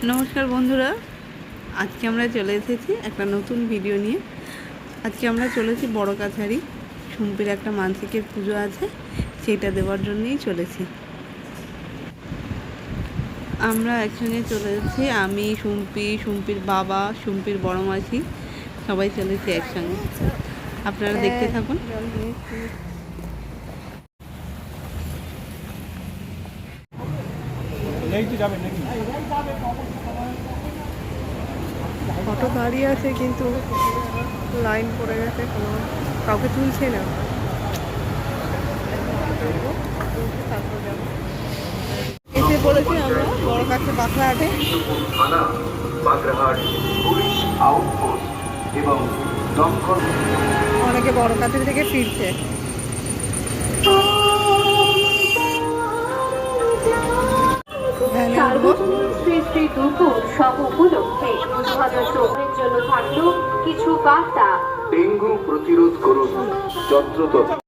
নমস্কার বন্ধুরা, আজকে আমরা চলে এসেছি একটা নতুন ভিডিও নিয়ে। আজকে আমরা চলেছি বড় কাছারি। সুম্পির একটা মানসিকের পুজো আছে, সেইটা দেওয়ার জন্যই চলেছি। আমরা একসঙ্গে চলে এসেছি, আমি, সুম্পির বাবা, সুম্পির বড় মাসি, সবাই চলেছি একসঙ্গে। আপনারা দেখতে থাকুন। অটো দাঁড়িয়ে আছে কিন্তু লাইন পড়ে গেছে, কোনো কাউকে তুলছে না। এসে পড়েছি আমরা বড় কাছে বাঁকড়াহাটে। অনেকে বড় কাছের থেকে ফিরছে। শ্রী শ্রী দুর্গা উৎসব উপলক্ষে 2024 জন্য থাকলো কিছু বার্তা। ডেঙ্গু প্রতিরোধ করুন যত্রতত্র।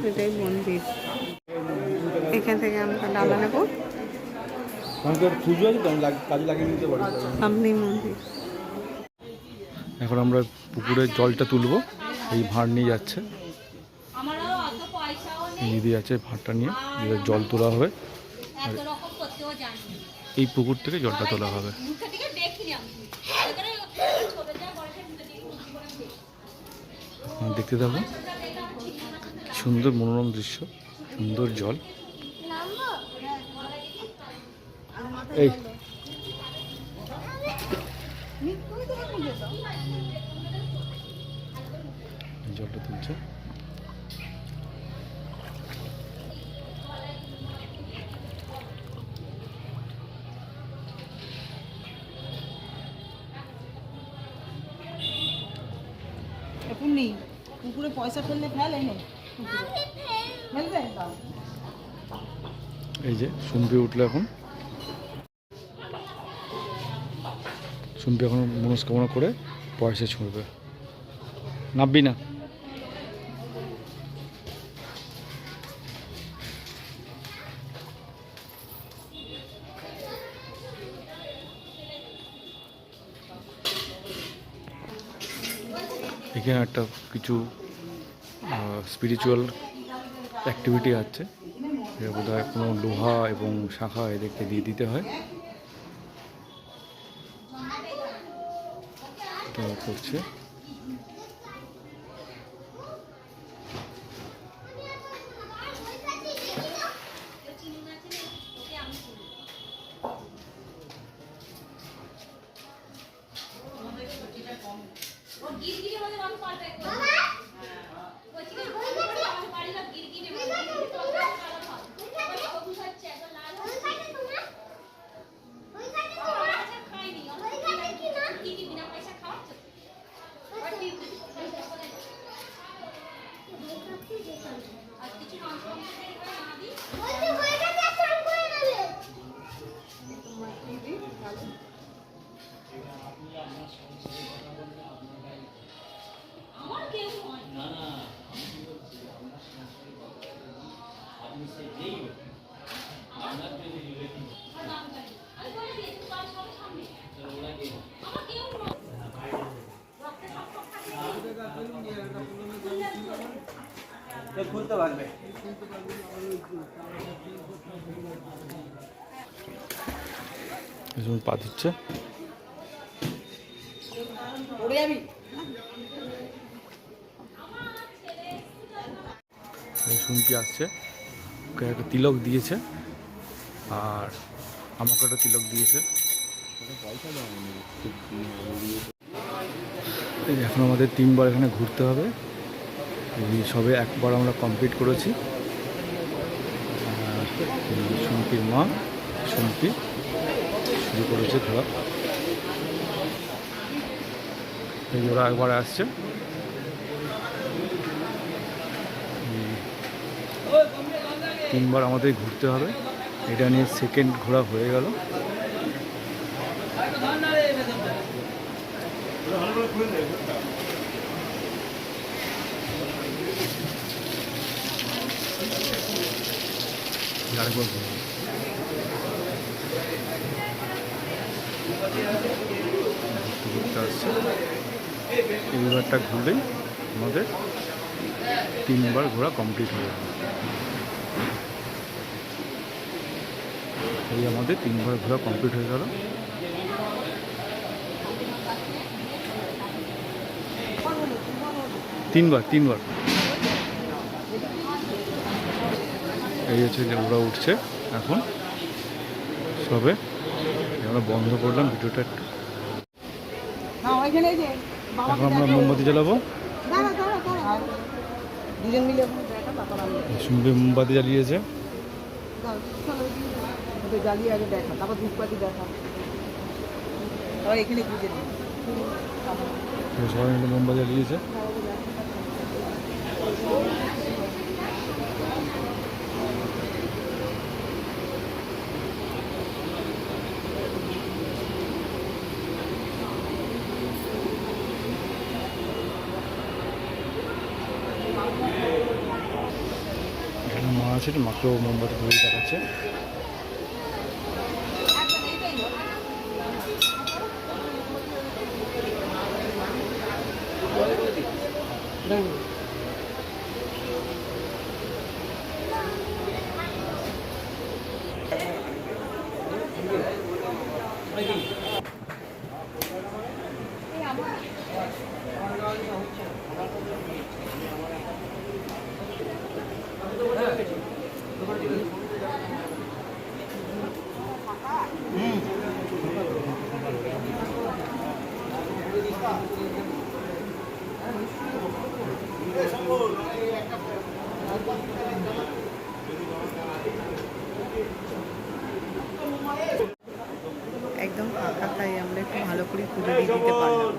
এটাই মন্দির। এখান থেকে আমরা ডালা নেবো। সামনেই মন্দির। এখন আমরা পুকুরের জলটা তুলবো। এই ভাঁড় নিয়ে যাচ্ছে, দিদি আছে ভাঁড়টা নিয়ে জল তোলা হবে। আর এই পুকুর থেকে জলটা তোলা হবে। দেখতে থাকো, সুন্দর মনোরম দৃশ্য, সুন্দর জল। এই জলটা তুলছে। পুকুরে পয়সা ফেললে ফেলে এই যে সুম্পি উঠলো, এখন সুম্পি এখন মনস্কামনা করে পয়সা ছুঁড়বে। নাববি না। এখানে একটা কিছু স্পিরিচুয়াল অ্যাক্টিভিটি আছে, বোধহয় কোনো লোহা এবং শাখা এদেরকে দিয়ে দিতে হয়, তো করছে। খুলতে পারবে। পা দিচ্ছে, শুনতে আসছে, ওকে একটা তিলক দিয়েছে আর আমাকে একটা তিলক দিয়েছে। এখন আমাদের 3বার এখানে ঘুরতে হবে। এই সবে একবার আমরা কমপ্লিট করেছি। সুমতির মা সুমতি শুরু করেছে ঘোরা। এই ওরা একবার আসছে। তিনবার আমাদের ঘুরতে হবে, এটা নিয়ে সেকেন্ড ঘোরা হয়ে গেল। আরেকবার ঘুরতে আসছে। এইবারটা ঘুরলেই আমাদের 3বার ঘোরা কমপ্লিট হয়ে যাবে। এই আমাদের 3বার ঘোরা কমপ্লিট হয়ে গেল। তিনবার এই হচ্ছে যে ওরা উঠছে এখন সবে। আমরা বন্ধ করলাম ভিডিওটা একটু। এখন আমরা মোমবাতি জ্বালাবো। শুনবে মোমবাতি জ্বালিয়েছে। জ্বালিয়ে আগে দেখা, তারপর ধূপকাঠি দেখা, এখানে বুঝে নিই। সবাই মিলে মোমবাতি জ্বালিয়েছে। এখানে মা আছে, মাকেও মোমবাতি ধরে দেখাচ্ছে। একদম ফাঁকা, তাই আমরা একটু ভালো করে পুজো দিয়ে দিতে পারলাম।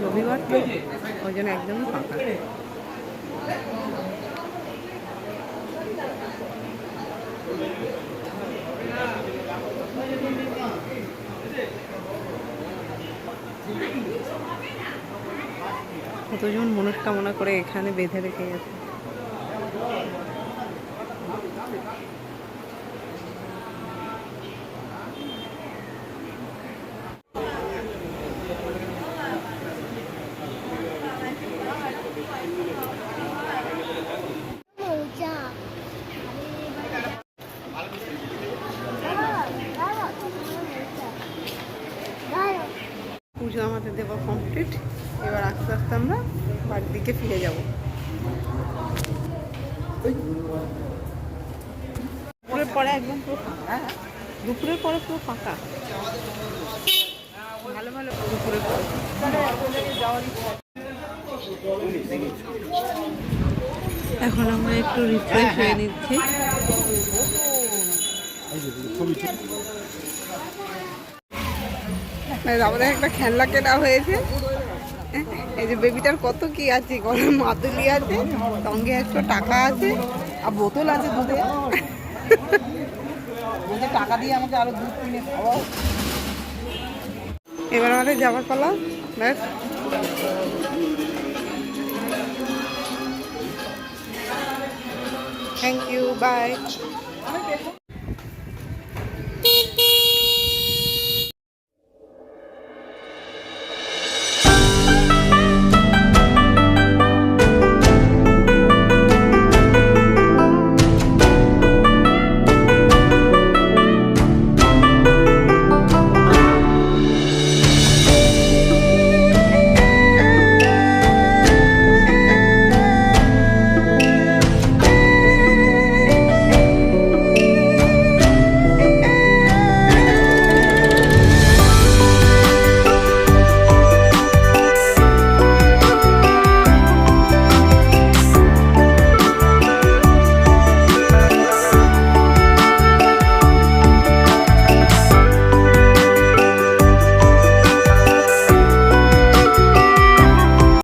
রবিবার তো ওই জন্য একদমই ফাঁকা। কতজন মনস্কামনা করে এখানে বেঁধে রেখে গেছে। পুজো আমাদের দেওয়া কমপ্লিট। এবার আস্তে আস্তে আমরা বাড়ির দিকে ফিরে যাব। দুপুরের পরে একদম পুরো ফাঁকা, দুপুরের পরে পুরো ফাঁকা, ভালো ভালো দুপুরের পরে। এখন আমরা একটু রিফ্রেশ হয়ে নিচ্ছি। আমাদের একটা খেলনা কেনা হয়েছে। এই যে বেবিটার কত কি আছে, গলার মাদুলি আছে, সঙ্গে 100 টাকা আছে, আর বোতল আছে দুধে। বলছে টাকা দিয়ে আমাকে আরো দুধ কিনে খাওয়াও। এবার আমাদের যাবার পালা। ব্যাস, থ্যাংক ইউ, বাই।